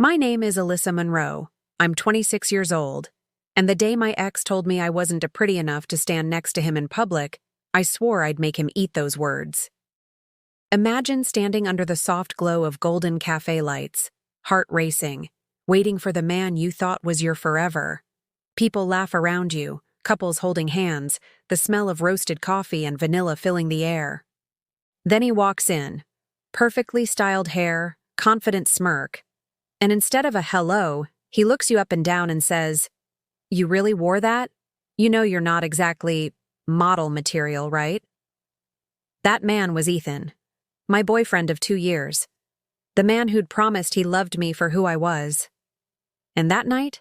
My name is Alyssa Monroe. I'm 26 years old, and the day my ex told me I wasn't pretty enough to stand next to him in public, I swore I'd make him eat those words. Imagine standing under the soft glow of golden cafe lights, heart racing, waiting for the man you thought was your forever. People laugh around you, couples holding hands, the smell of roasted coffee and vanilla filling the air. Then he walks in, perfectly styled hair, confident smirk, and instead of a hello, he looks you up and down and says, "You really wore that? You know you're not exactly model material, right?" That man was Ethan, my boyfriend of 2 years, the man who'd promised he loved me for who I was. And that night,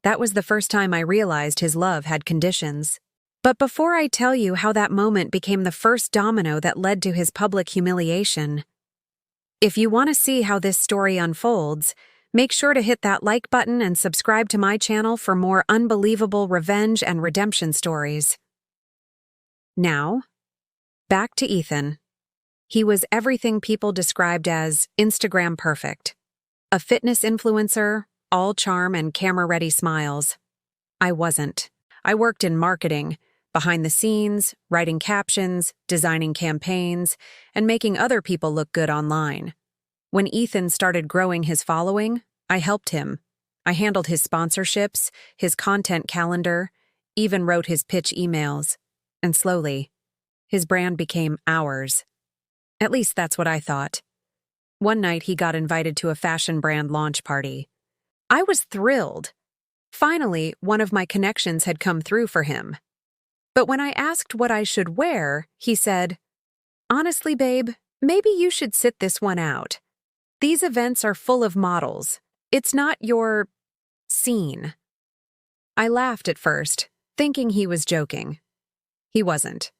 that was the first time I realized his love had conditions. But before I tell you how that moment became the first domino that led to his public humiliation, if you want to see how this story unfolds, make sure to hit that like button and subscribe to my channel for more unbelievable revenge and redemption stories. Now, back to Ethan. He was everything people described as Instagram perfect. A fitness influencer, all charm and camera-ready smiles. I wasn't. I worked in marketing, behind the scenes, writing captions, designing campaigns, and making other people look good online. When Ethan started growing his following, I helped him. I handled his sponsorships, his content calendar, even wrote his pitch emails. And slowly, his brand became ours. At least that's what I thought. One night he got invited to a fashion brand launch party. I was thrilled. Finally, one of my connections had come through for him. But when I asked what I should wear, he said, "Honestly, babe, maybe you should sit this one out. These events are full of models. It's not your scene." I laughed at first, thinking he was joking. He wasn't.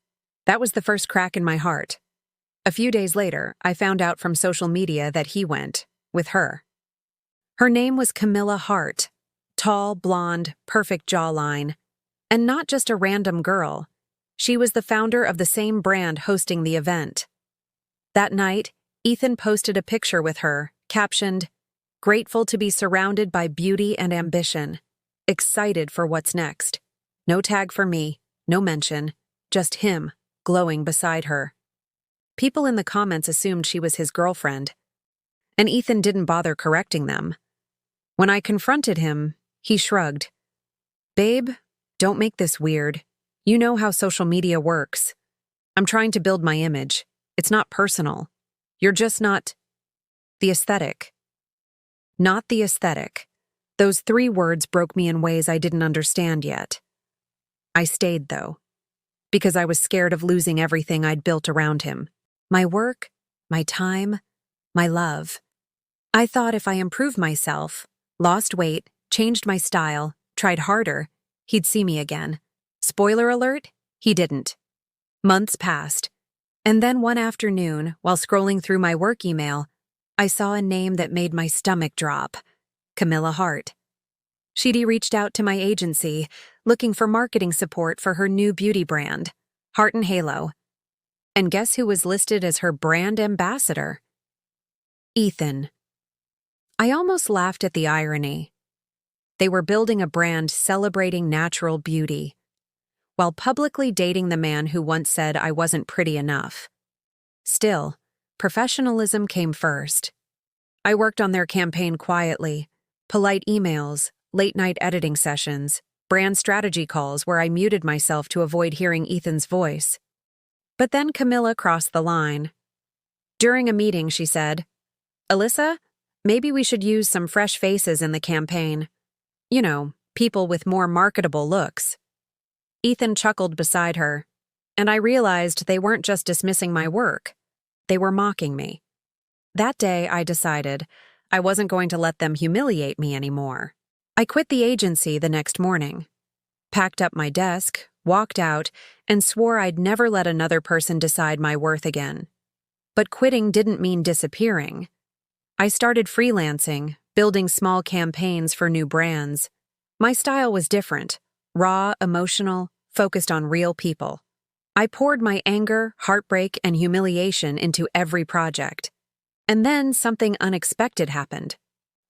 That was the first crack in my heart. A few days later, I found out from social media that he went with her. Her name was Camilla Hart, tall, blonde, perfect jawline, and not just a random girl. She was the founder of the same brand hosting the event. That night, Ethan posted a picture with her, captioned, "Grateful to be surrounded by beauty and ambition. Excited for what's next." No tag for me, no mention, just him, glowing beside her. People in the comments assumed she was his girlfriend, and Ethan didn't bother correcting them. When I confronted him, he shrugged. "Babe, don't make this weird. You know how social media works. I'm trying to build my image. It's not personal. You're just not the aesthetic." Not the aesthetic. Those 3 words broke me in ways I didn't understand yet. I stayed, though, because I was scared of losing everything I'd built around him. My work, my time, my love. I thought if I improved myself, lost weight, changed my style, tried harder, he'd see me again. Spoiler alert, he didn't. Months passed, and then one afternoon, while scrolling through my work email, I saw a name that made my stomach drop: Camilla Hart. She'd reached out to my agency, looking for marketing support for her new beauty brand, Heart and Halo. And guess who was listed as her brand ambassador? Ethan. I almost laughed at the irony. They were building a brand celebrating natural beauty, while publicly dating the man who once said I wasn't pretty enough. Still, professionalism came first. I worked on their campaign quietly, polite emails, late-night editing sessions, brand strategy calls where I muted myself to avoid hearing Ethan's voice. But then Camilla crossed the line. During a meeting, she said, "Alyssa, maybe we should use some fresh faces in the campaign. You know, people with more marketable looks." Ethan chuckled beside her, and I realized they weren't just dismissing my work. They were mocking me. That day, I decided I wasn't going to let them humiliate me anymore. I quit the agency the next morning, packed up my desk, walked out, and swore I'd never let another person decide my worth again. But quitting didn't mean disappearing. I started freelancing, building small campaigns for new brands. My style was different, raw, emotional, focused on real people. I poured my anger, heartbreak, and humiliation into every project. And then something unexpected happened.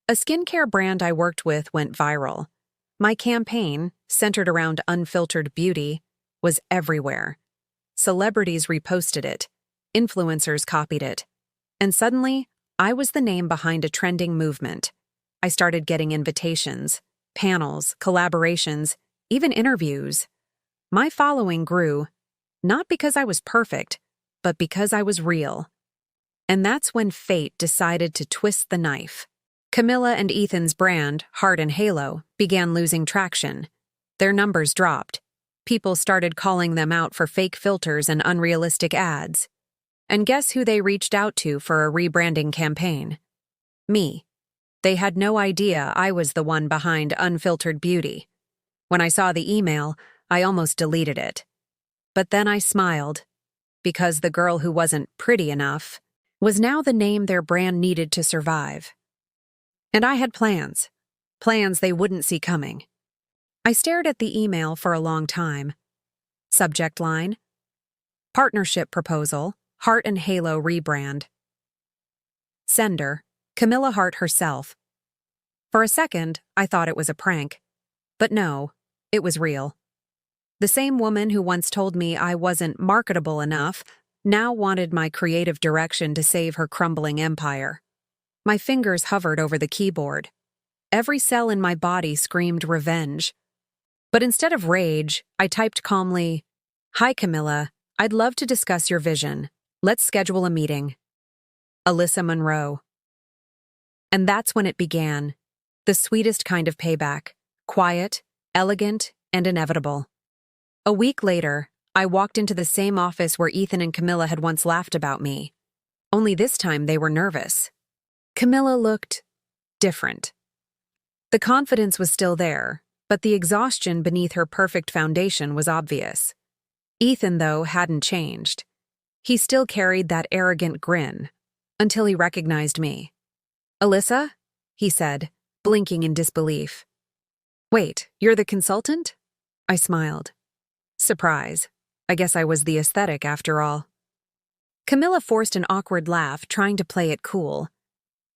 A skincare brand I worked with went viral. My campaign, centered around unfiltered beauty, was everywhere. Celebrities reposted it, influencers copied it, and suddenly, I was the name behind a trending movement. I started getting invitations, panels, collaborations, even interviews. My following grew, not because I was perfect, but because I was real. And that's when fate decided to twist the knife. Camilla and Ethan's brand, Heart and Halo, began losing traction. Their numbers dropped. People started calling them out for fake filters and unrealistic ads. And guess who they reached out to for a rebranding campaign? Me. They had no idea I was the one behind Unfiltered Beauty. When I saw the email, I almost deleted it. But then I smiled, because the girl who wasn't pretty enough was now the name their brand needed to survive. And I had plans they wouldn't see coming. I stared at the email for a long time. Subject line: Partnership Proposal, Heart and Halo Rebrand. Sender: Camilla Hart herself. For a second, I thought it was a prank. But no, it was real. The same woman who once told me I wasn't marketable enough now wanted my creative direction to save her crumbling empire. My fingers hovered over the keyboard. Every cell in my body screamed revenge. But instead of rage, I typed calmly, "Hi, Camilla. I'd love to discuss your vision. Let's schedule a meeting. Alyssa Monroe." And that's when it began. The sweetest kind of payback. Quiet, elegant, and inevitable. A week later, I walked into the same office where Ethan and Camilla had once laughed about me. Only this time they were nervous. Camilla looked different. The confidence was still there, but the exhaustion beneath her perfect foundation was obvious. Ethan, though, hadn't changed. He still carried that arrogant grin, until he recognized me. "Alyssa?" he said, blinking in disbelief. "Wait, you're the consultant?" I smiled. Surprise. I guess I was the aesthetic after all. Camilla forced an awkward laugh, trying to play it cool.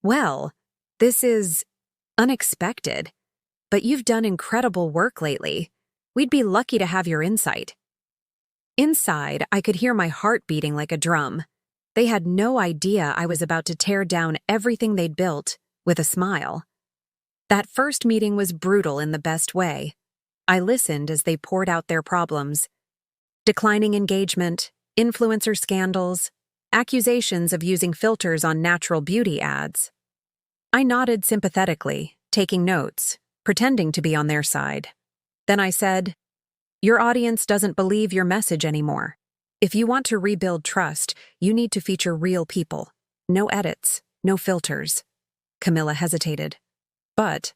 "Well, this is unexpected, but you've done incredible work lately. We'd be lucky to have your insight." Inside, I could hear my heart beating like a drum. They had no idea I was about to tear down everything they'd built, with a smile. That first meeting was brutal in the best way. I listened as they poured out their problems. Declining engagement, influencer scandals, accusations of using filters on natural beauty ads. I nodded sympathetically, taking notes, pretending to be on their side. Then I said, "Your audience doesn't believe your message anymore. If you want to rebuild trust, you need to feature real people. No edits, no filters." Camilla hesitated. "But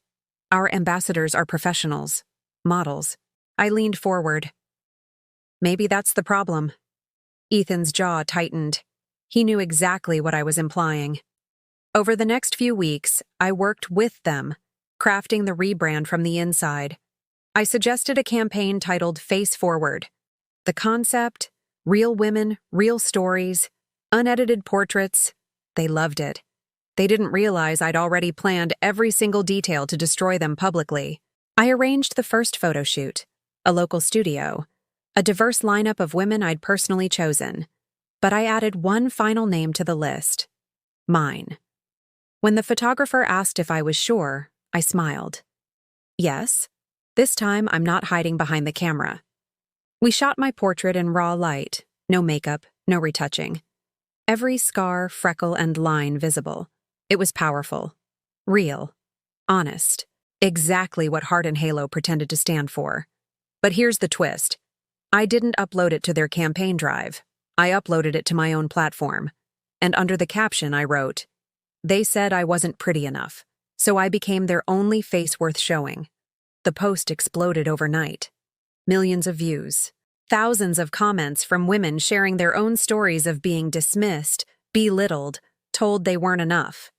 our ambassadors are professionals, models." I leaned forward. "Maybe that's the problem." Ethan's jaw tightened. He knew exactly what I was implying. Over the next few weeks, I worked with them, crafting the rebrand from the inside. I suggested a campaign titled Face Forward. The concept: real women, real stories, unedited portraits. They loved it. They didn't realize I'd already planned every single detail to destroy them publicly. I arranged the first photo shoot, a local studio, a diverse lineup of women I'd personally chosen. But I added one final name to the list: mine. When the photographer asked if I was sure, I smiled. "Yes. This time I'm not hiding behind the camera." We shot my portrait in raw light, no makeup, no retouching. Every scar, freckle, and line visible. It was powerful, real, honest, exactly what Heart and Halo pretended to stand for. But here's the twist. I didn't upload it to their campaign drive. I uploaded it to my own platform. And under the caption I wrote, "They said I wasn't pretty enough, so I became their only face worth showing." The post exploded overnight. Millions of views, thousands of comments from women sharing their own stories of being dismissed, belittled, told they weren't enough.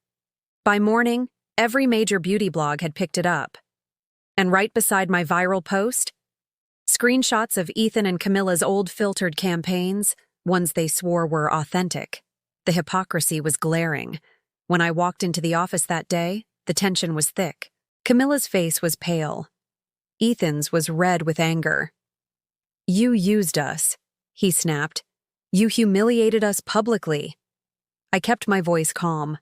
By morning, every major beauty blog had picked it up. And right beside my viral post, screenshots of Ethan and Camilla's old filtered campaigns, ones they swore were authentic. The hypocrisy was glaring. When I walked into the office that day, The tension was thick. Camilla's face was pale. Ethan's was red with anger. "You used us," he snapped. "You humiliated us publicly." I kept my voice calm.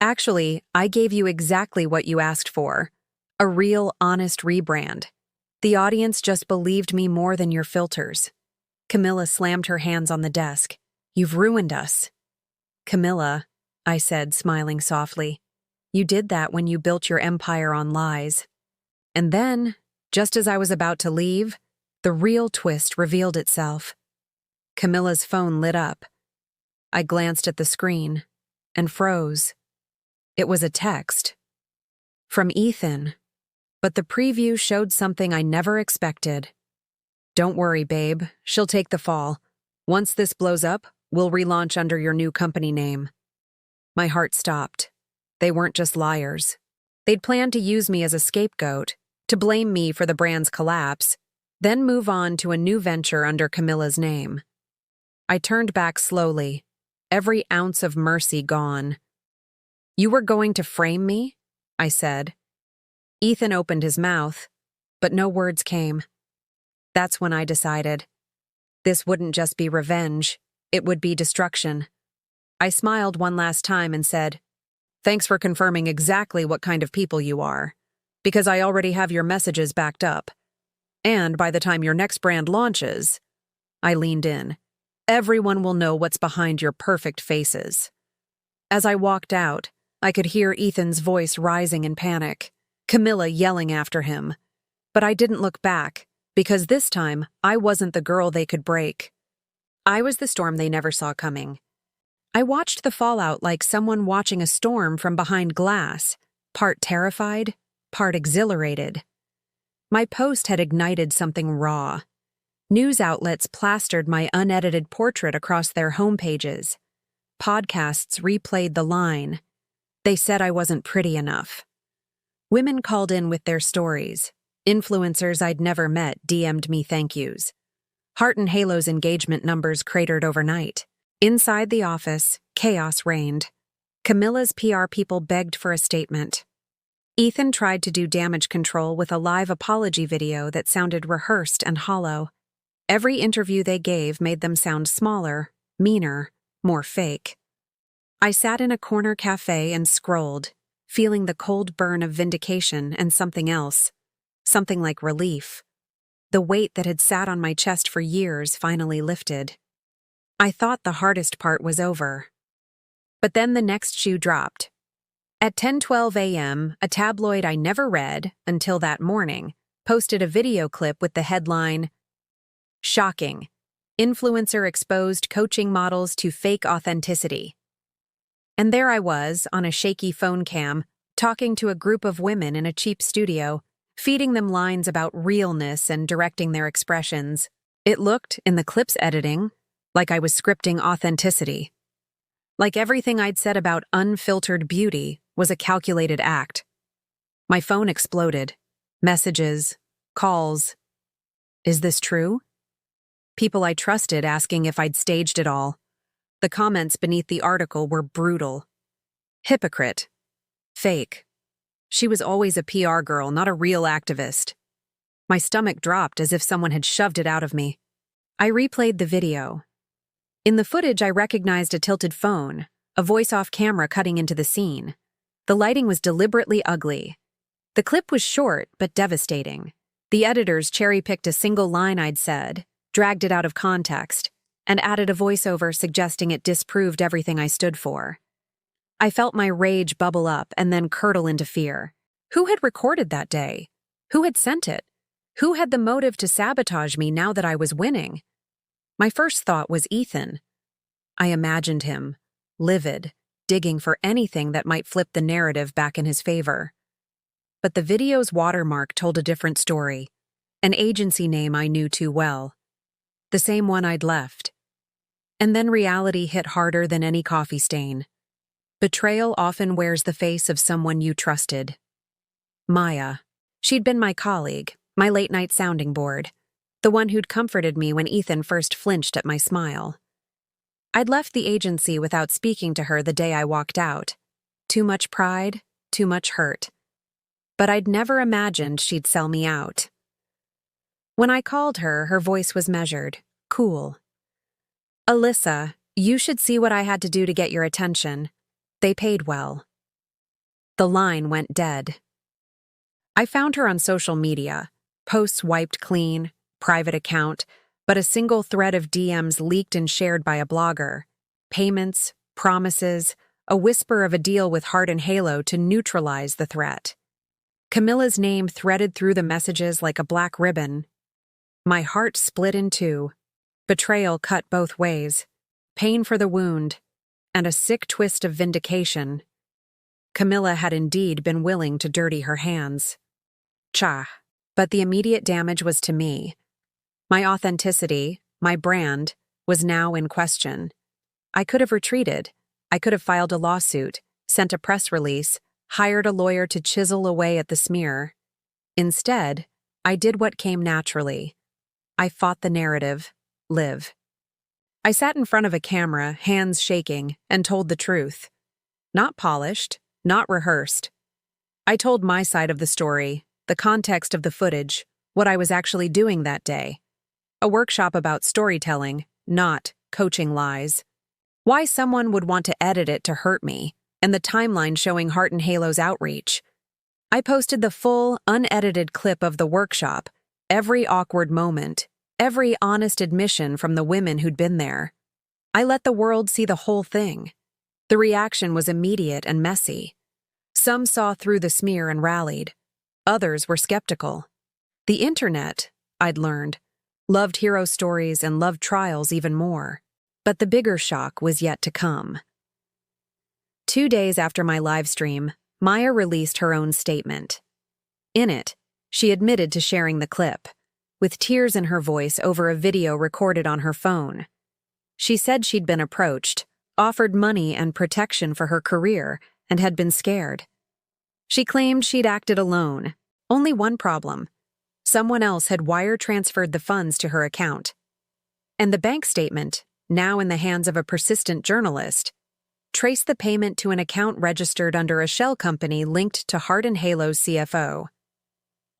"Actually, I gave you exactly what you asked for. A real, honest rebrand. The audience just believed me more than your filters." Camilla slammed her hands on the desk. "You've ruined us." "Camilla," I said, smiling softly, "you did that when you built your empire on lies." And then, just as I was about to leave, the real twist revealed itself. Camilla's phone lit up. I glanced at the screen and froze. It was a text. From Ethan. But the preview showed something I never expected. "Don't worry, babe. She'll take the fall. Once this blows up, we'll relaunch under your new company name." My heart stopped. They weren't just liars. They'd planned to use me as a scapegoat, to blame me for the brand's collapse, then move on to a new venture under Camilla's name. I turned back slowly, every ounce of mercy gone. "You were going to frame me?" I said. Ethan opened his mouth, but no words came. That's when I decided. This wouldn't just be revenge, it would be destruction. I smiled one last time and said, "Thanks for confirming exactly what kind of people you are, because I already have your messages backed up. And by the time your next brand launches," I leaned in, "everyone will know what's behind your perfect faces." As I walked out, I could hear Ethan's voice rising in panic, Camilla yelling after him. But I didn't look back, because this time I wasn't the girl they could break. I was the storm they never saw coming. I watched the fallout like someone watching a storm from behind glass, part terrified, part exhilarated. My post had ignited something raw. News outlets plastered my unedited portrait across their homepages. Podcasts replayed the line. They said I wasn't pretty enough. Women called in with their stories. Influencers I'd never met DM'd me thank yous. Heart and Halo's engagement numbers cratered overnight. Inside the office, chaos reigned. Camilla's PR people begged for a statement. Ethan tried to do damage control with a live apology video that sounded rehearsed and hollow. Every interview they gave made them sound smaller, meaner, more fake. I sat in a corner cafe and scrolled, feeling the cold burn of vindication and something else. Something like relief. The weight that had sat on my chest for years finally lifted. I thought the hardest part was over. But then the next shoe dropped. At 10:12 a.m., a tabloid I never read until that morning posted a video clip with the headline, "Shocking. Influencer exposed coaching models to fake authenticity." And there I was, on a shaky phone cam, talking to a group of women in a cheap studio, feeding them lines about realness and directing their expressions. It looked, in the clip's editing, like I was scripting authenticity. Like everything I'd said about unfiltered beauty was a calculated act. My phone exploded. Messages, calls. Is this true? People I trusted asking if I'd staged it all. The comments beneath the article were brutal. Hypocrite. Fake. She was always a PR girl, not a real activist. My stomach dropped as if someone had shoved it out of me. I replayed the video. In the footage, I recognized a tilted phone, a voice-off camera cutting into the scene. The lighting was deliberately ugly. The clip was short but devastating. The editors cherry-picked a single line I'd said, dragged it out of context, and added a voiceover suggesting it disproved everything I stood for. I felt my rage bubble up and then curdle into fear. Who had recorded that day? Who had sent it? Who had the motive to sabotage me now that I was winning? My first thought was Ethan. I imagined him, livid, digging for anything that might flip the narrative back in his favor. But the video's watermark told a different story, an agency name I knew too well, the same one I'd left. And then reality hit harder than any coffee stain. Betrayal often wears the face of someone you trusted. Maya. She'd been my colleague, my late-night sounding board, the one who'd comforted me when Ethan first flinched at my smile. I'd left the agency without speaking to her the day I walked out. Too much pride? too much hurt. But I'd never imagined she'd sell me out. When I called her, her voice was measured, cool. "Alyssa, you should see what I had to do to get your attention. They paid well." The line went dead. I found her on social media, posts wiped clean, private account, but a single thread of DMs leaked and shared by a blogger. Payments, promises, a whisper of a deal with Heart and Halo to neutralize the threat. Camilla's name threaded through the messages like a black ribbon. My heart split in two. Betrayal cut both ways. Pain for the wound, and a sick twist of vindication. Camilla had indeed been willing to dirty her hands. But the immediate damage was to me. My authenticity, my brand, was now in question. I could have retreated. I could have filed a lawsuit, sent a press release, hired a lawyer to chisel away at the smear. Instead, I did what came naturally. I fought the narrative, live. I sat in front of a camera, hands shaking, and told the truth. Not polished, not rehearsed. I told my side of the story, the context of the footage, what I was actually doing that day. A workshop about storytelling, not coaching lies. Why someone would want to edit it to hurt me, and the timeline showing Heart and Halo's outreach. I posted the full, unedited clip of the workshop, every awkward moment, every honest admission from the women who'd been there. I let the world see the whole thing. The reaction was immediate and messy. Some saw through the smear and rallied. Others were skeptical. The internet, I'd learned, loved hero stories and loved trials even more. But the bigger shock was yet to come. 2 days after my livestream, Maya released her own statement. In it, she admitted to sharing the clip, with tears in her voice over a video recorded on her phone. She said she'd been approached, offered money and protection for her career, and had been scared. She claimed she'd acted alone. Only one problem. Someone else had wire transferred the funds to her account. And the bank statement, now in the hands of a persistent journalist, traced the payment to an account registered under a shell company linked to Heart and Halo's CFO.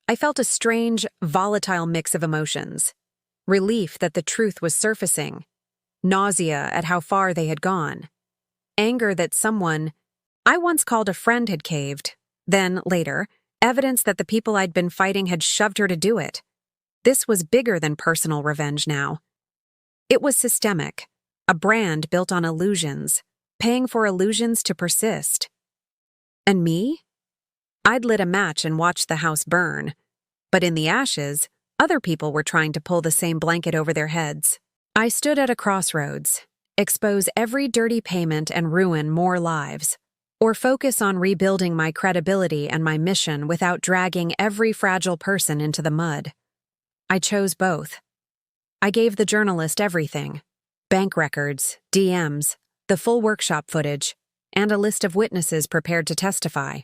I felt a strange, volatile mix of emotions. Relief that the truth was surfacing. Nausea at how far they had gone. Anger that someone I once called a friend had caved. Then, later, evidence that the people I'd been fighting had shoved her to do it. This was bigger than personal revenge now. It was systemic, a brand built on illusions, paying for illusions to persist. And me? I'd lit a match and watched the house burn. But in the ashes, other people were trying to pull the same blanket over their heads. I stood at a crossroads, expose every dirty payment and ruin more lives, or focus on rebuilding my credibility and my mission without dragging every fragile person into the mud. I chose both. I gave the journalist everything: bank records, DMs, the full workshop footage, and a list of witnesses prepared to testify.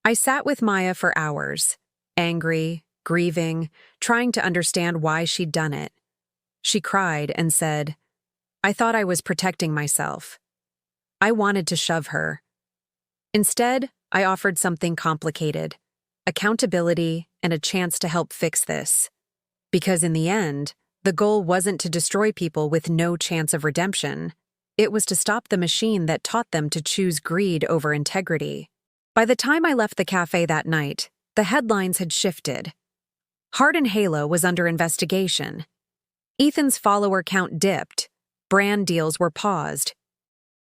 I sat with Maya for hours, angry, grieving, trying to understand why she'd done it. She cried and said, "I thought I was protecting myself." I wanted to shove her. Instead, I offered something complicated: accountability and a chance to help fix this. Because in the end, the goal wasn't to destroy people with no chance of redemption. It was to stop the machine that taught them to choose greed over integrity. By the time I left the cafe that night, the headlines had shifted. Heart and Halo was under investigation. Ethan's follower count dipped. Brand deals were paused.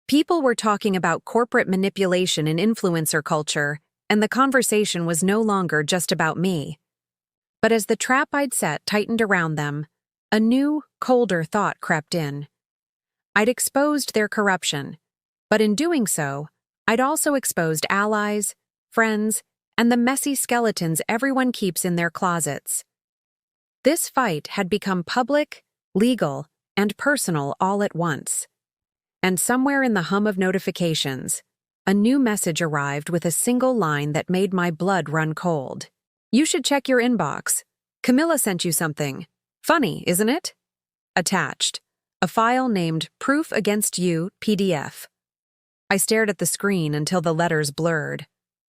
People were talking about corporate manipulation in influencer culture, and the conversation was no longer just about me. But as the trap I'd set tightened around them, a new, colder thought crept in. I'd exposed their corruption, but in doing so, I'd also exposed allies, friends, and the messy skeletons everyone keeps in their closets. This fight had become public, legal, and personal all at once. And somewhere in the hum of notifications, a new message arrived with a single line that made my blood run cold. "You should check your inbox. Camilla sent you something. Funny, isn't it?" Attached, a file named Proof Against You PDF. I stared at the screen until the letters blurred.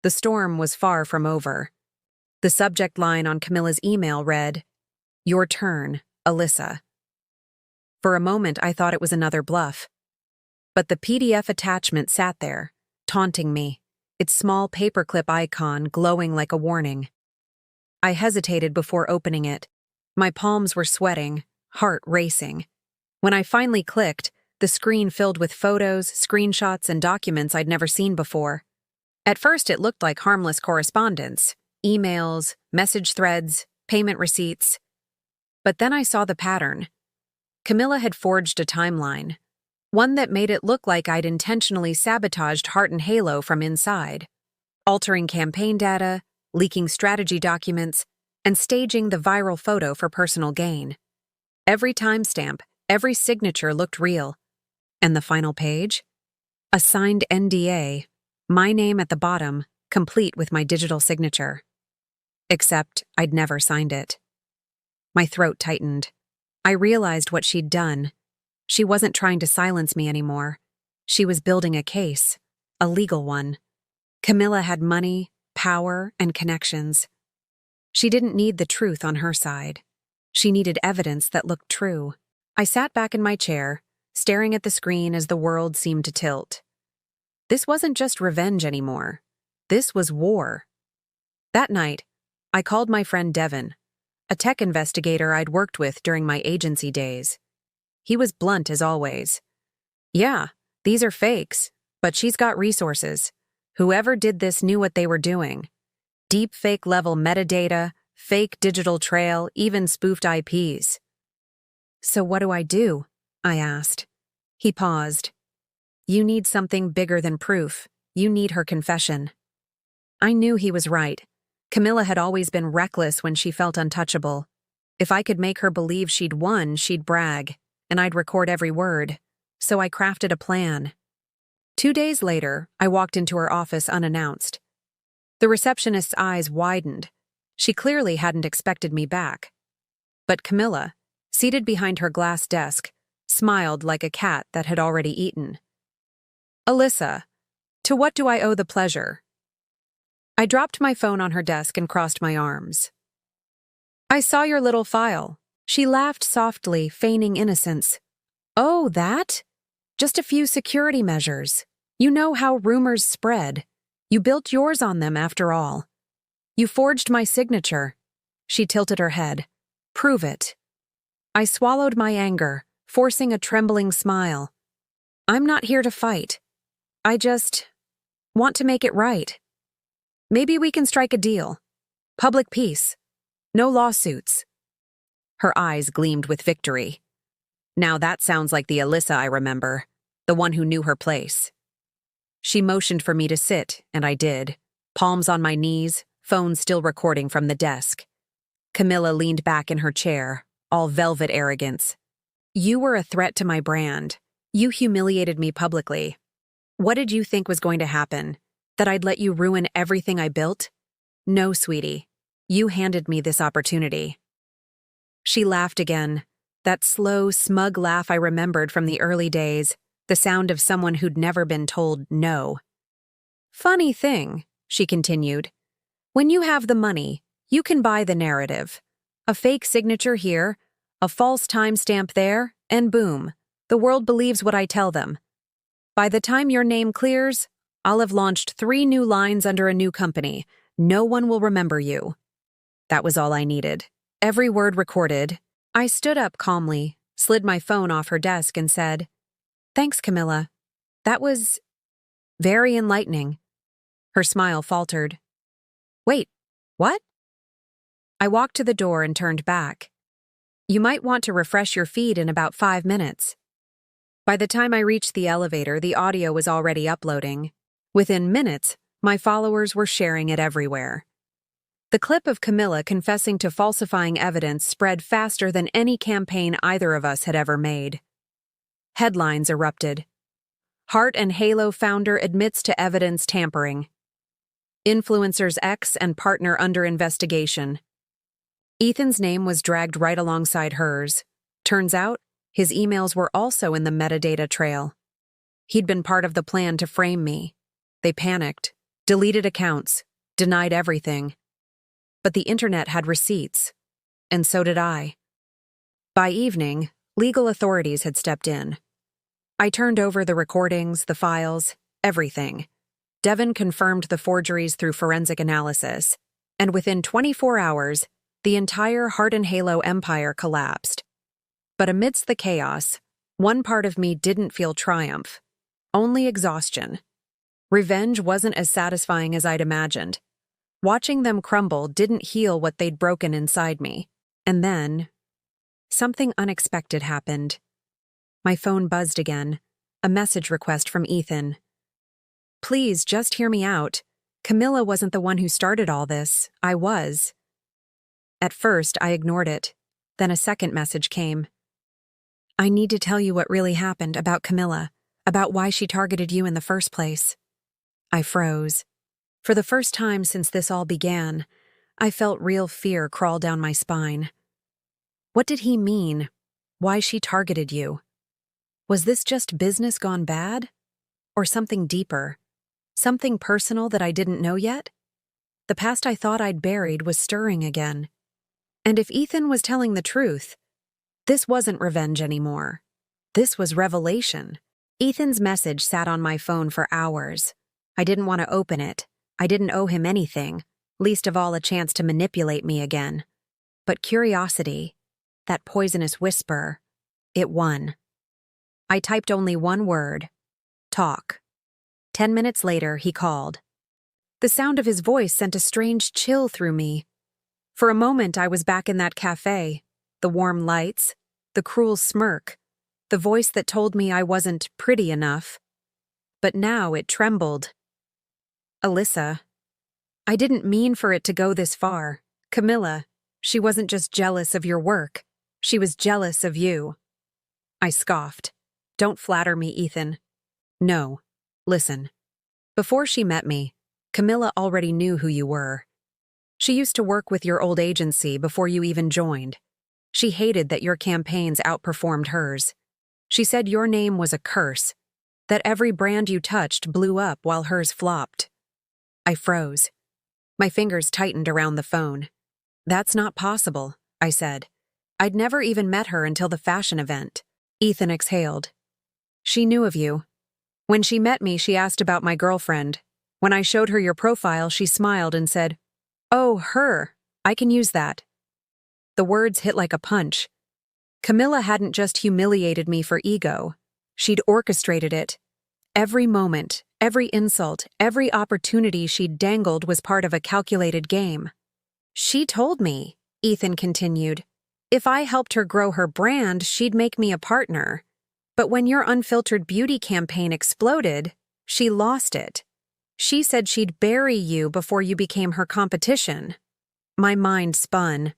The storm was far from over. The subject line on Camilla's email read, "Your turn, Alyssa." For a moment, I thought it was another bluff. But the PDF attachment sat there, taunting me, its small paperclip icon glowing like a warning. I hesitated before opening it. My palms were sweating, heart racing. When I finally clicked, the screen filled with photos, screenshots, and documents I'd never seen before. At first, it looked like harmless correspondence, emails, message threads, payment receipts. But then I saw the pattern. Camilla had forged a timeline, one that made it look like I'd intentionally sabotaged Heart and Halo from inside, altering campaign data, leaking strategy documents, and staging the viral photo for personal gain. Every timestamp, every signature looked real. And the final page? A signed NDA, my name at the bottom, complete with my digital signature. Except I'd never signed it. My throat tightened. I realized what she'd done. She wasn't trying to silence me anymore. She was building a case, a legal one. Camilla had money, power, and connections. She didn't need the truth on her side. She needed evidence that looked true. I sat back in my chair, staring at the screen as the world seemed to tilt. This wasn't just revenge anymore. This was war. That night, I called my friend Devin, a tech investigator I'd worked with during my agency days. He was blunt as always. "Yeah, these are fakes, but she's got resources. Whoever did this knew what they were doing. Deep fake level metadata, fake digital trail, even spoofed IPs. "So what do I do?" I asked. He paused. "You need something bigger than proof. You need her confession." I knew he was right. Camilla had always been reckless when she felt untouchable. If I could make her believe she'd won, she'd brag, and I'd record every word. So I crafted a plan. 2 days later, I walked into her office unannounced. The receptionist's eyes widened. She clearly hadn't expected me back. But Camilla, seated behind her glass desk, smiled like a cat that had already eaten. "Alyssa, to what do I owe the pleasure?" I dropped my phone on her desk and crossed my arms. "I saw your little file." She laughed softly, feigning innocence. "Oh, that? Just a few security measures. You know how rumors spread. You built yours on them after all. You forged my signature." She tilted her head. "Prove it." I swallowed my anger, forcing a trembling smile. "I'm not here to fight. I just want to make it right. Maybe we can strike a deal. Public peace. No lawsuits." Her eyes gleamed with victory. Now that sounds like the Alyssa I remember, the one who knew her place. She motioned for me to sit, and I did, palms on my knees, phone still recording from the desk. Camilla leaned back in her chair, all velvet arrogance. "You were a threat to my brand. You humiliated me publicly. What did you think was going to happen? That I'd let you ruin everything I built? No, sweetie. You handed me this opportunity." She laughed again, that slow, smug laugh I remembered from the early days, the sound of someone who'd never been told no. "Funny thing," she continued. "When you have the money, you can buy the narrative. A fake signature here, a false timestamp there, and boom, the world believes what I tell them. By the time your name clears, I'll have launched 3 new lines under a new company. No one will remember you." That was all I needed. Every word recorded. I stood up calmly, slid my phone off her desk, and said, "Thanks, Camilla. That was very enlightening." Her smile faltered. "Wait, what?" I walked to the door and turned back. "You might want to refresh your feed in about 5 minutes." By the time I reached the elevator, the audio was already uploading. Within minutes, my followers were sharing it everywhere. The clip of Camilla confessing to falsifying evidence spread faster than any campaign either of us had ever made. Headlines erupted. Heart and Halo founder admits to evidence tampering. Influencer's ex and partner under investigation. Ethan's name was dragged right alongside hers. Turns out, his emails were also in the metadata trail. He'd been part of the plan to frame me. They panicked, deleted accounts, denied everything. But the internet had receipts, and so did I. By evening, legal authorities had stepped in. I turned over the recordings, the files, everything. Devin confirmed the forgeries through forensic analysis, and within 24 hours, the entire Heart and Halo empire collapsed. But amidst the chaos, one part of me didn't feel triumph, only exhaustion. Revenge wasn't as satisfying as I'd imagined. Watching them crumble didn't heal what they'd broken inside me. And then, something unexpected happened. My phone buzzed again, a message request from Ethan. "Please, just hear me out. Camilla wasn't the one who started all this. I was." At first, I ignored it. Then a second message came. "I need to tell you what really happened about Camilla, about why she targeted you in the first place." I froze. For the first time since this all began, I felt real fear crawl down my spine. What did he mean? Why she targeted you? Was this just business gone bad? Or something deeper? Something personal that I didn't know yet? The past I thought I'd buried was stirring again. And if Ethan was telling the truth, this wasn't revenge anymore. This was revelation. Ethan's message sat on my phone for hours. I didn't want to open it. I didn't owe him anything, least of all a chance to manipulate me again. But curiosity, that poisonous whisper, it won. I typed only one word: talk. 10 minutes later, he called. The sound of his voice sent a strange chill through me. For a moment, I was back in that cafe, the warm lights, the cruel smirk, the voice that told me I wasn't pretty enough. But now it trembled. "Alyssa, I didn't mean for it to go this far. Camilla, she wasn't just jealous of your work. She was jealous of you." I scoffed. "Don't flatter me, Ethan." "No. Listen. Before she met me, Camilla already knew who you were. She used to work with your old agency before you even joined. She hated that your campaigns outperformed hers. She said your name was a curse, that every brand you touched blew up while hers flopped." I froze. My fingers tightened around the phone. "That's not possible," I said. "I'd never even met her until the fashion event." Ethan exhaled. "She knew of you. When she met me, she asked about my girlfriend. When I showed her your profile, she smiled and said, 'Oh, her. I can use that.'" The words hit like a punch. Camilla hadn't just humiliated me for ego. She'd orchestrated it. Every moment, every insult, every opportunity she'd dangled was part of a calculated game. "She told me," Ethan continued, "if I helped her grow her brand, she'd make me a partner. But when your unfiltered beauty campaign exploded, she lost it. She said she'd bury you before you became her competition." My mind spun.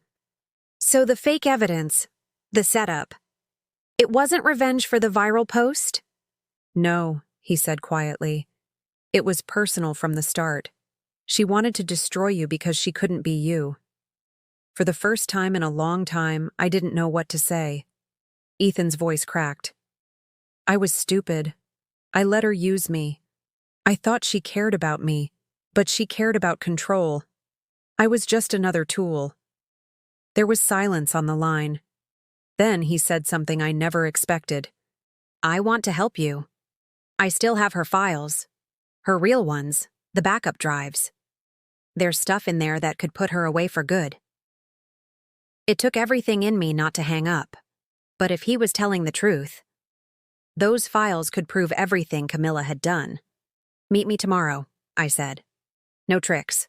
So the fake evidence, the setup, it wasn't revenge for the viral post? "No," he said quietly. "It was personal from the start. She wanted to destroy you because she couldn't be you." For the first time in a long time, I didn't know what to say. Ethan's voice cracked. "I was stupid. I let her use me. I thought she cared about me, but she cared about control. I was just another tool." There was silence on the line. Then he said something I never expected. "I want to help you. I still have her files. Her real ones, the backup drives. There's stuff in there that could put her away for good." It took everything in me not to hang up. But if he was telling the truth, those files could prove everything Camilla had done. "Meet me tomorrow," I said. "No tricks."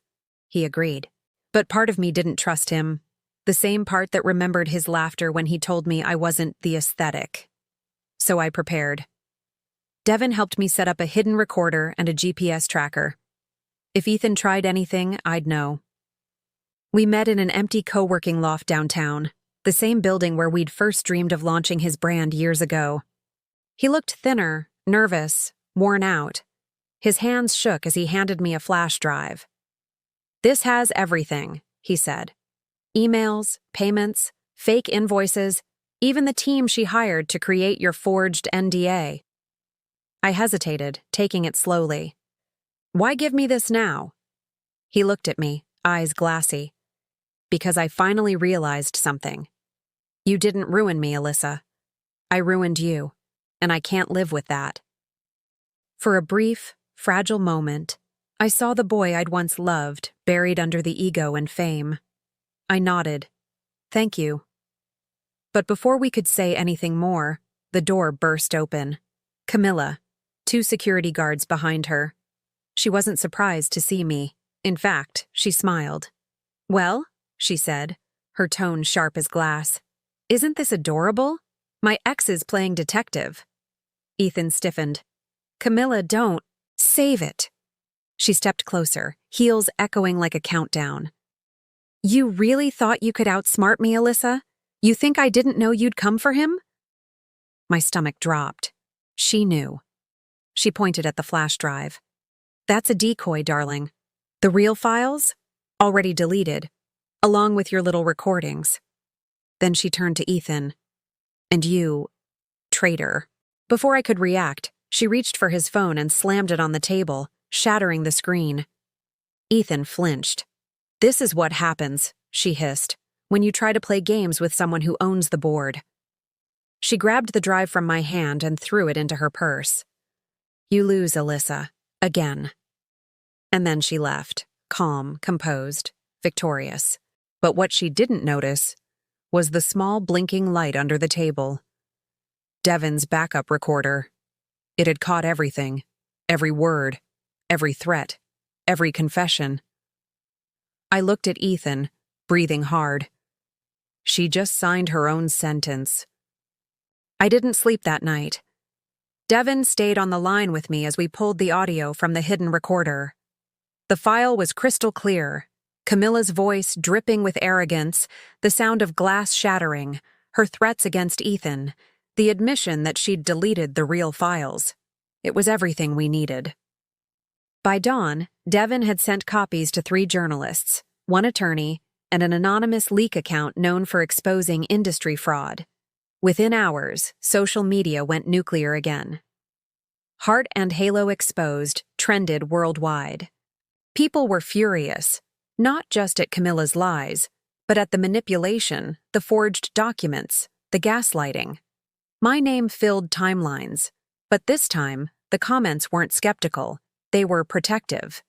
He agreed. But part of me didn't trust him. The same part that remembered his laughter when he told me I wasn't the aesthetic. So I prepared. Devin helped me set up a hidden recorder and a GPS tracker. If Ethan tried anything, I'd know. We met in an empty co-working loft downtown, the same building where we'd first dreamed of launching his brand years ago. He looked thinner, nervous, worn out. His hands shook as he handed me a flash drive. "This has everything," he said. "Emails, payments, fake invoices, even the team she hired to create your forged NDA." I hesitated, taking it slowly. Why give me this now? He looked at me, eyes glassy. Because I finally realized something. You didn't ruin me, Alyssa. I ruined you, and I can't live with that. For a brief, fragile moment, I saw the boy I'd once loved buried under the ego and fame. I nodded. Thank you. But before we could say anything more, the door burst open. Camilla, 2 security guards behind her. She wasn't surprised to see me. In fact, she smiled. Well, she said, her tone sharp as glass. Isn't this adorable? My ex is playing detective. Ethan stiffened. Camilla, don't. Save it. She stepped closer, heels echoing like a countdown. You really thought you could outsmart me, Alyssa? You think I didn't know you'd come for him? My stomach dropped. She knew. She pointed at the flash drive. That's a decoy, darling. The real files? Already deleted, along with your little recordings. Then she turned to Ethan. And you, traitor. Before I could react, she reached for his phone and slammed it on the table, shattering the screen. Ethan flinched. This is what happens, she hissed, when you try to play games with someone who owns the board. She grabbed the drive from my hand and threw it into her purse. You lose, Alyssa. Again. And then she left, calm, composed, victorious. But what she didn't notice was the small blinking light under the table. Devon's backup recorder. It had caught everything, every word, every threat, every confession. I looked at Ethan, breathing hard. She just signed her own sentence. I didn't sleep that night. Devon stayed on the line with me as we pulled the audio from the hidden recorder. The file was crystal clear. Camilla's voice dripping with arrogance, the sound of glass shattering, her threats against Ethan, the admission that she'd deleted the real files. It was everything we needed. By dawn, Devon had sent copies to 3 journalists, 1 attorney, and an anonymous leak account known for exposing industry fraud. Within hours, social media went nuclear again. Heart and Halo Exposed trended worldwide. People were furious, not just at Camilla's lies, but at the manipulation, the forged documents, the gaslighting. My name filled timelines, but this time, the comments weren't skeptical, they were protective.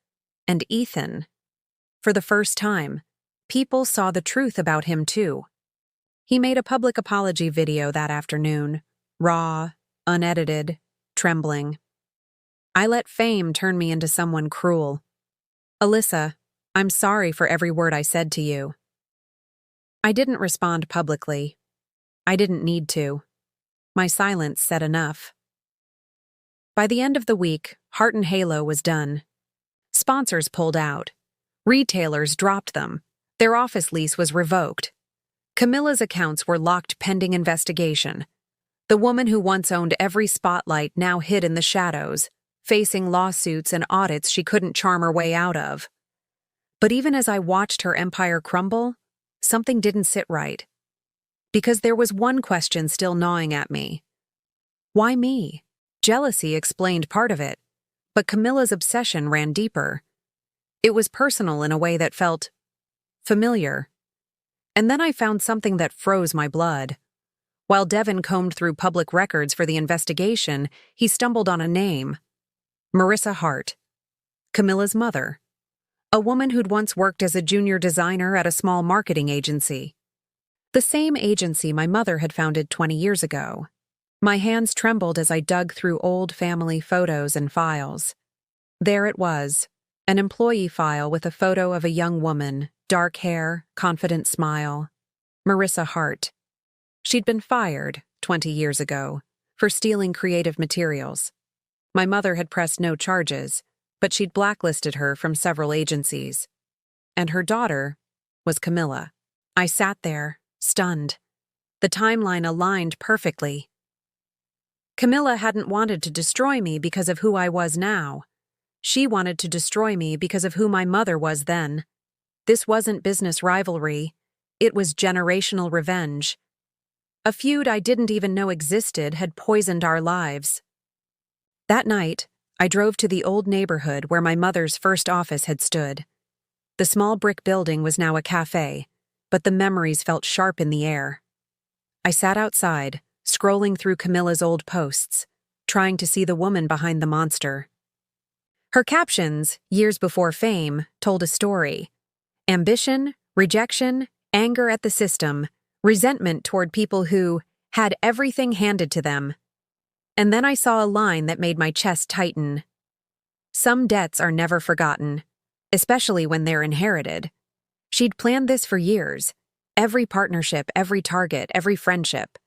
And Ethan. For the first time, people saw the truth about him too. He made a public apology video that afternoon, raw, unedited, trembling. I let fame turn me into someone cruel. Alyssa, I'm sorry for every word I said to you. I didn't respond publicly. I didn't need to. My silence said enough. By the end of the week, Heart and Halo was done. Sponsors pulled out. Retailers dropped them. Their office lease was revoked. Camilla's accounts were locked pending investigation. The woman who once owned every spotlight now hid in the shadows, facing lawsuits and audits she couldn't charm her way out of. But even as I watched her empire crumble, something didn't sit right. Because there was one question still gnawing at me. Why me? Jealousy explained part of it, but Camilla's obsession ran deeper. It was personal in a way that felt familiar. And then I found something that froze my blood. While Devon combed through public records for the investigation, he stumbled on a name. Marissa Hart, Camilla's mother. A woman who'd once worked as a junior designer at a small marketing agency. The same agency my mother had founded 20 years ago. My hands trembled as I dug through old family photos and files. There it was, an employee file with a photo of a young woman, dark hair, confident smile. Marissa Hart. She'd been fired 20 years ago for stealing creative materials. My mother had pressed no charges, but she'd blacklisted her from several agencies. And her daughter was Camilla. I sat there, stunned. The timeline aligned perfectly. Camilla hadn't wanted to destroy me because of who I was now. She wanted to destroy me because of who my mother was then. This wasn't business rivalry. It was generational revenge. A feud I didn't even know existed had poisoned our lives. That night, I drove to the old neighborhood where my mother's first office had stood. The small brick building was now a cafe, but the memories felt sharp in the air. I sat outside, scrolling through Camilla's old posts, trying to see the woman behind the monster. Her captions, years before fame, told a story. Ambition, rejection, anger at the system, resentment toward people who had everything handed to them. And then I saw a line that made my chest tighten. Some debts are never forgotten, especially when they're inherited. She'd planned this for years. Every partnership, every target, every friendship,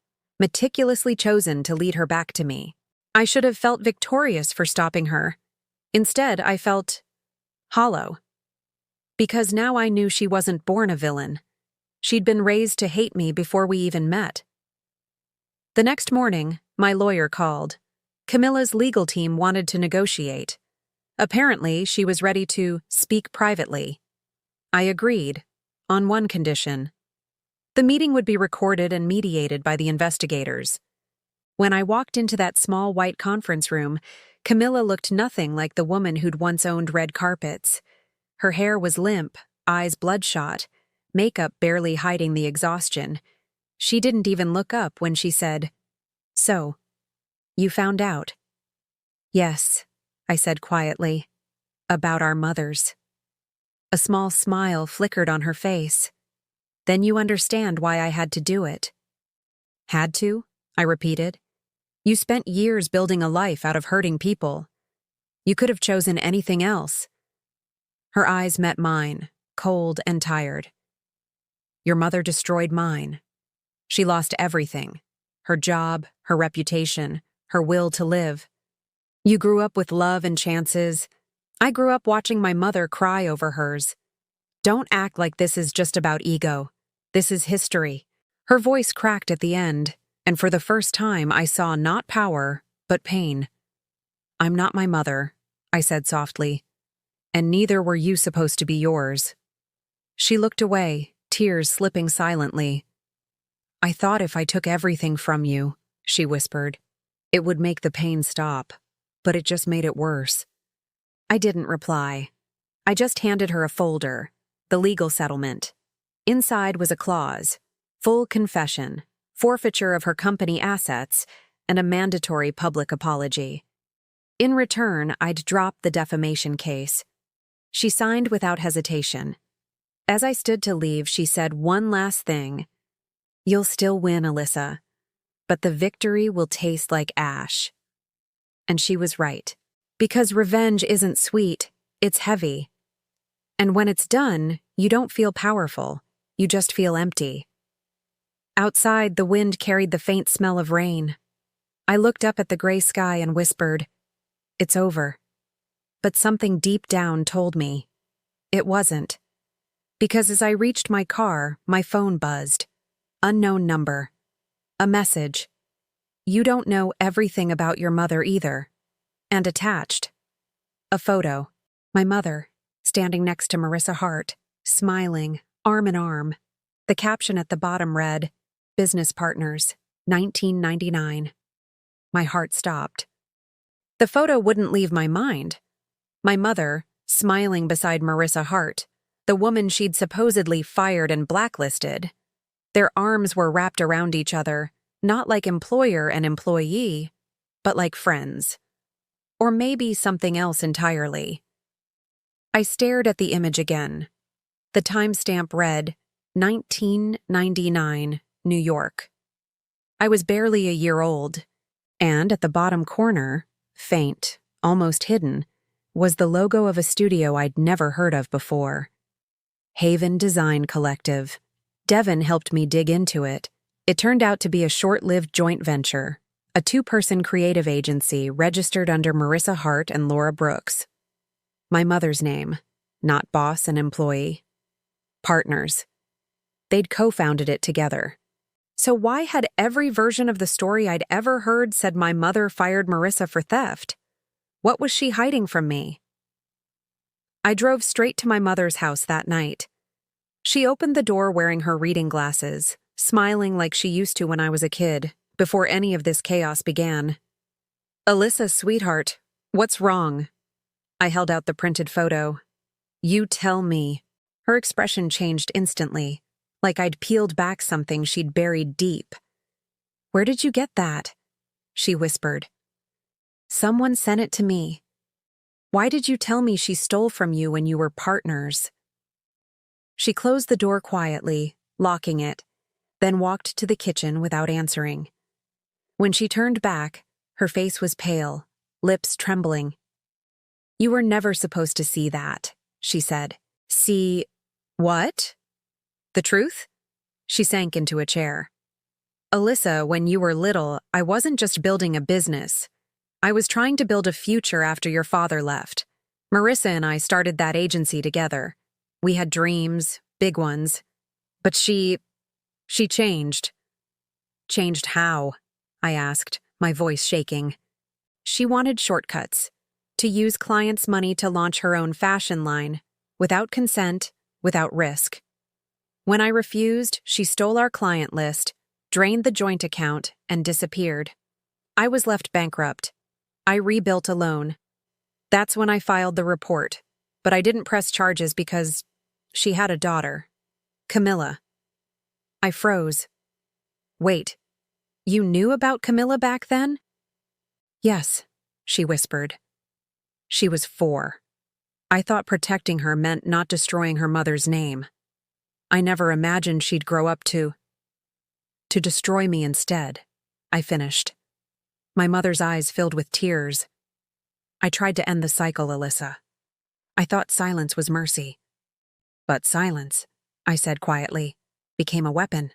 meticulously chosen to lead her back to me. I should have felt victorious for stopping her. Instead, I felt hollow. Because now I knew she wasn't born a villain. She'd been raised to hate me before we even met. The next morning, my lawyer called. Camilla's legal team wanted to negotiate. Apparently, she was ready to speak privately. I agreed, on one condition. The meeting would be recorded and mediated by the investigators. When I walked into that small white conference room, Camilla looked nothing like the woman who'd once owned red carpets. Her hair was limp, eyes bloodshot, makeup barely hiding the exhaustion. She didn't even look up when she said, "So, you found out?" "Yes," I said quietly, "about our mothers." A small smile flickered on her face. "Then you understand why I had to do it." "Had to?" I repeated. "You spent years building a life out of hurting people. You could have chosen anything else." Her eyes met mine, cold and tired. "Your mother destroyed mine. She lost everything. Her job, her reputation, her will to live. You grew up with love and chances. I grew up watching my mother cry over hers. Don't act like this is just about ego. This is history." Her voice cracked at the end, and for the first time I saw not power, but pain. "I'm not my mother," I said softly, "and neither were you supposed to be yours." She looked away, tears slipping silently. "I thought if I took everything from you," she whispered, "it would make the pain stop, but it just made it worse." I didn't reply. I just handed her a folder, the legal settlement. Inside was a clause, full confession, forfeiture of her company assets, and a mandatory public apology. In return, I'd drop the defamation case. She signed without hesitation. As I stood to leave, she said one last thing. "You'll still win, Alyssa, but the victory will taste like ash." And she was right. Because revenge isn't sweet, it's heavy. And when it's done, you don't feel powerful, you just feel empty. Outside, the wind carried the faint smell of rain. I looked up at the gray sky and whispered, "It's over." But something deep down told me it wasn't. Because as I reached my car, my phone buzzed. Unknown number. A message. "You don't know everything about your mother either." And attached, a photo. My mother, standing next to Marissa Hart, smiling, arm in arm. The caption at the bottom read, "Business Partners, 1999. My heart stopped. The photo wouldn't leave my mind. My mother, smiling beside Marissa Hart, the woman she'd supposedly fired and blacklisted. Their arms were wrapped around each other, not like employer and employee, but like friends. Or maybe something else entirely. I stared at the image again. The timestamp read, 1999, New York. I was barely a year old, and at the bottom corner, faint, almost hidden, was the logo of a studio I'd never heard of before. Haven Design Collective. Devin helped me dig into it. It turned out to be a short-lived joint venture, a two-person creative agency registered under Marissa Hart and Laura Brooks. My mother's name, not boss and employee. Partners. They'd co-founded it together. So why had every version of the story I'd ever heard said my mother fired Marissa for theft? What was she hiding from me? I drove straight to my mother's house that night. She opened the door wearing her reading glasses, smiling like she used to when I was a kid, before any of this chaos began. "Alyssa, sweetheart, What's wrong? I held out the printed photo. You tell me. Her expression changed instantly, like I'd peeled back something she'd buried deep. Where did you get that? She whispered. Someone sent it to me. Why did you tell me she stole from you when you were partners? She closed the door quietly, locking it, then walked to the kitchen without answering. When she turned back, her face was pale, lips trembling. You were never supposed to see that, she said. See what? The truth? She sank into a chair. Alyssa, when you were little, I wasn't just building a business. I was trying to build a future after your father left. Marissa and I started that agency together. We had dreams, big ones. But she changed. Changed how? I asked, my voice shaking. She wanted shortcuts, to use clients' money to launch her own fashion line, without consent, without risk. When I refused, she stole our client list, drained the joint account, and disappeared. I was left bankrupt. I rebuilt alone. That's when I filed the report, but I didn't press charges because she had a daughter, Camilla. I froze. Wait, you knew about Camilla back then? Yes, she whispered. She was 4. I thought protecting her meant not destroying her mother's name. I never imagined she'd grow up to destroy me instead, I finished. My mother's eyes filled with tears. I tried to end the cycle, Alyssa. I thought silence was mercy. But silence, I said quietly, became a weapon.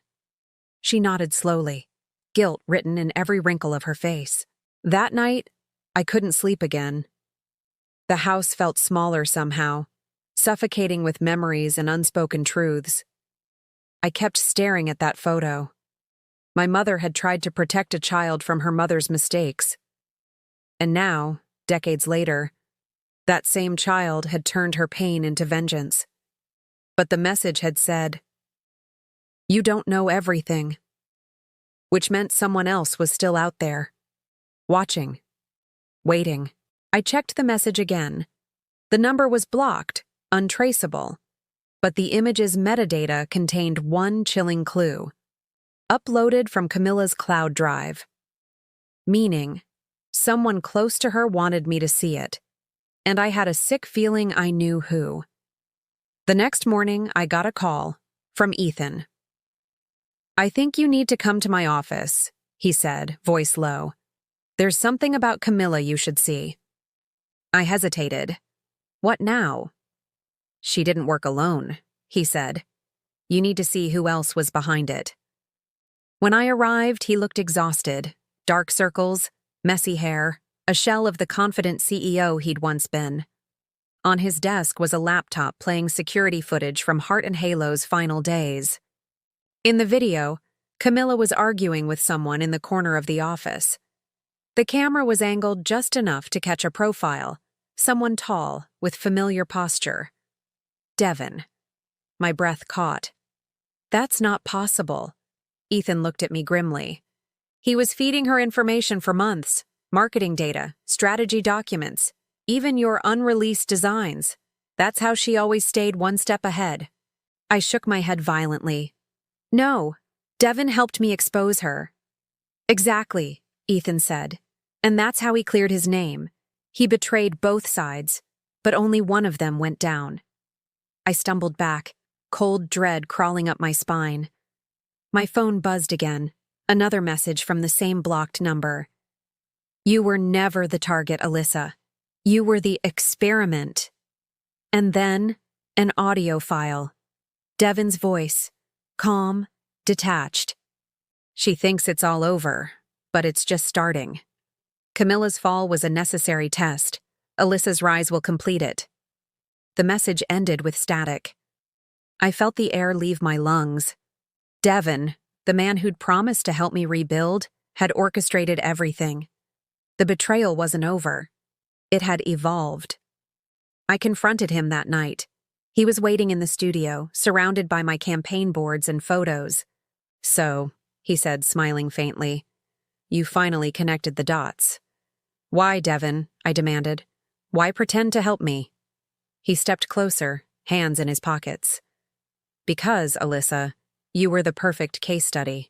She nodded slowly, guilt written in every wrinkle of her face. That night, I couldn't sleep again. The house felt smaller somehow, suffocating with memories and unspoken truths. I kept staring at that photo. My mother had tried to protect a child from her mother's mistakes. And now, decades later, that same child had turned her pain into vengeance. But the message had said, "You don't know everything," which meant someone else was still out there, watching, waiting. I checked the message again. The number was blocked, untraceable, but the image's metadata contained one chilling clue. Uploaded from Camilla's cloud drive. Meaning, someone close to her wanted me to see it, and I had a sick feeling I knew who. The next morning, I got a call from Ethan. I think you need to come to my office, he said, voice low. There's something about Camilla you should see. I hesitated. What now? She didn't work alone, he said. You need to see who else was behind it. When I arrived, he looked exhausted. Dark circles, messy hair, a shell of the confident CEO he'd once been. On his desk was a laptop playing security footage from Heart and Halo's final days. In the video, Camilla was arguing with someone in the corner of the office. The camera was angled just enough to catch a profile, someone tall, with familiar posture. Devin. My breath caught. That's not possible. Ethan looked at me grimly. He was feeding her information for months, marketing data, strategy documents, even your unreleased designs. That's how she always stayed one step ahead. I shook my head violently. No, Devin helped me expose her. Exactly, Ethan said. And that's how he cleared his name. He betrayed both sides, but only one of them went down. I stumbled back, cold dread crawling up my spine. My phone buzzed again, another message from the same blocked number. You were never the target, Alyssa. You were the experiment. And then, an audio file. Devin's voice, calm, detached. She thinks it's all over, but it's just starting. Camilla's fall was a necessary test. Alyssa's rise will complete it. The message ended with static. I felt the air leave my lungs. Devin, the man who'd promised to help me rebuild, had orchestrated everything. The betrayal wasn't over. It had evolved. I confronted him that night. He was waiting in the studio, surrounded by my campaign boards and photos. So, he said, smiling faintly, you finally connected the dots. Why, Devin? I demanded. Why pretend to help me? He stepped closer, hands in his pockets. Because, Alyssa, you were the perfect case study.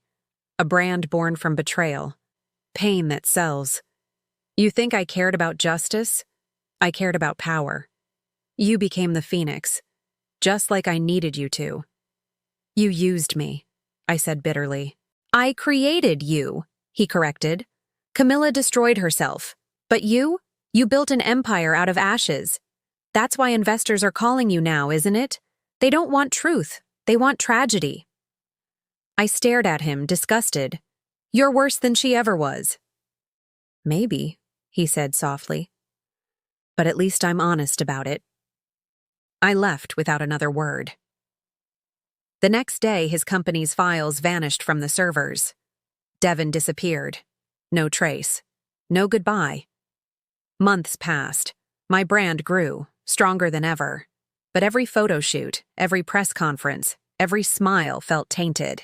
A brand born from betrayal. Pain that sells. You think I cared about justice? I cared about power. You became the phoenix, just like I needed you to. You used me, I said bitterly. I created you, he corrected. Camilla destroyed herself. But you built an empire out of ashes. That's why investors are calling you now, isn't it? They don't want truth. They want tragedy. I stared at him, disgusted. You're worse than she ever was. Maybe, he said softly. But at least I'm honest about it. I left without another word. The next day, his company's files vanished from the servers. Devin disappeared. No trace. No goodbye. Months passed. My brand grew, stronger than ever. But every photo shoot, every press conference, every smile felt tainted.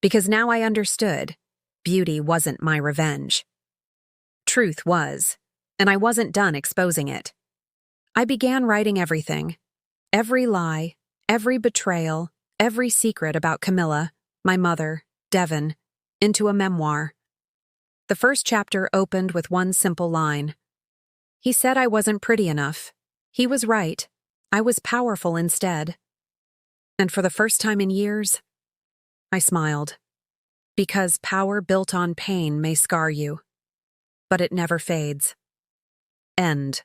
Because now I understood. Beauty wasn't my revenge. Truth was, and I wasn't done exposing it. I began writing everything. Every lie, every betrayal, every secret about Camilla, my mother, Devin, into a memoir. The first chapter opened with one simple line. He said I wasn't pretty enough. He was right. I was powerful instead. And for the first time in years, I smiled. Because power built on pain may scar you, but it never fades. End.